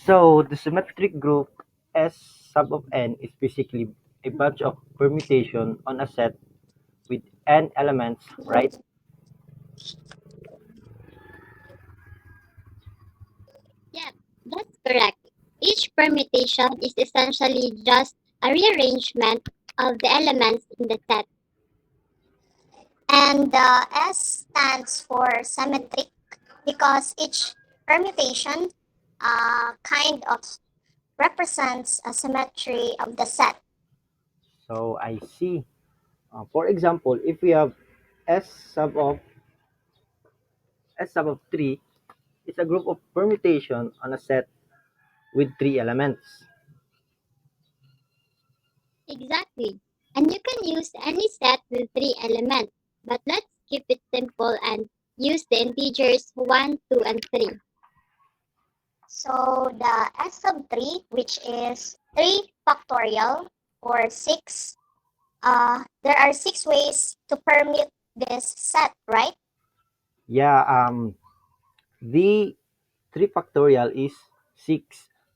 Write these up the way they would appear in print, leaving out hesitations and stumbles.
So the symmetric group S sub of n is basically a bunch of permutation on a set with n elements, right? Yeah, that's correct. Each permutation is essentially just a rearrangement of the elements in the set. And the S stands for symmetric because each permutation kind of represents a symmetry of the set. So I see. For example, if we have S sub of S sub of 3, it's a group of permutation on a set with 3 elements. Exactly. And you can use any set with three elements, but let's keep it simple and use the integers 1, 2, and 3. So the S sub 3, which is 3 factorial or 6, there are 6 ways to permute this set, right? Yeah, the 3 factorial is 6.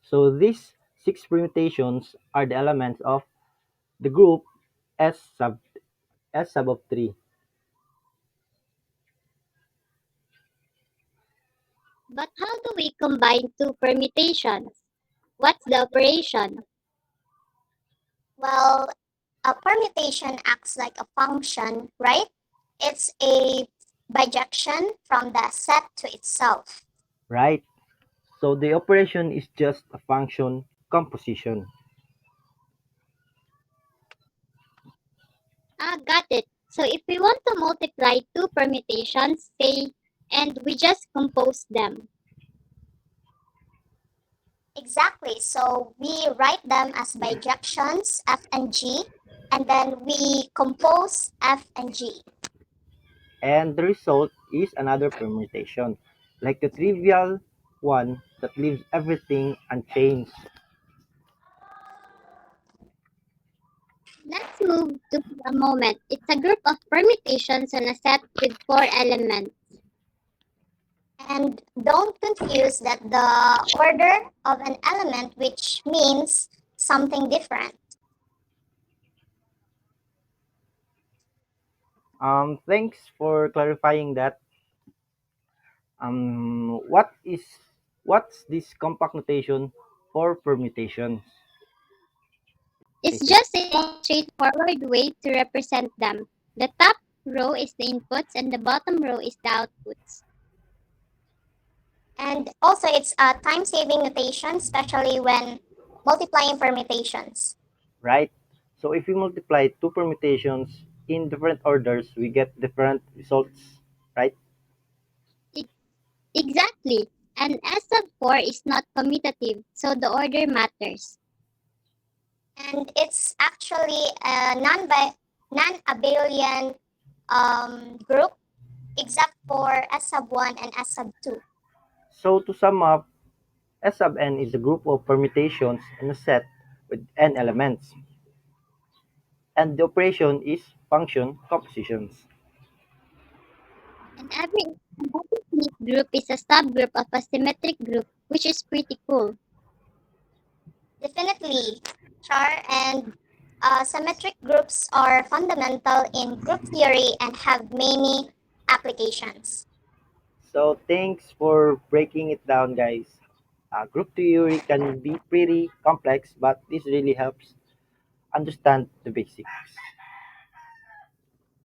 So these 6 permutations are the elements of the group S sub S sub of 3. But how do we combine two permutations? What's the operation? Well, a permutation acts like a function, right? It's a bijection from the set to itself. Right? So the operation is just a function composition. Ah, got it. So if we want to multiply two permutations, say, and we just compose them. Exactly. So we write them as bijections, F and G, and then we compose F and G. And the result is another permutation, like the trivial one that leaves everything unchanged. Let's move to a moment. It's a group of permutations on a set with four elements. And don't confuse that the order of an element, which means something different. Thanks for clarifying that. What is what's this compact notation for permutations? It's Is it just a straightforward way to represent them. The top row is the inputs and the bottom row is the outputs. And also, it's a time saving notation, especially when multiplying permutations. right? So if we multiply two permutations in different orders, we get different results, right? E- Exactly. And S sub 4 is not commutative, so the order matters. And it's actually a non-abelian group, except for S sub 1 and S sub 2. So to sum up, S sub n is a group of permutations in a set with n elements, and the operation is function compositions. And every unique group is a subgroup of a symmetric group, which is pretty cool. Definitely, Char, and symmetric groups are fundamental in group theory and have many applications. So thanks for breaking it down, guys. Group theory can be pretty complex, but this really helps understand the basics.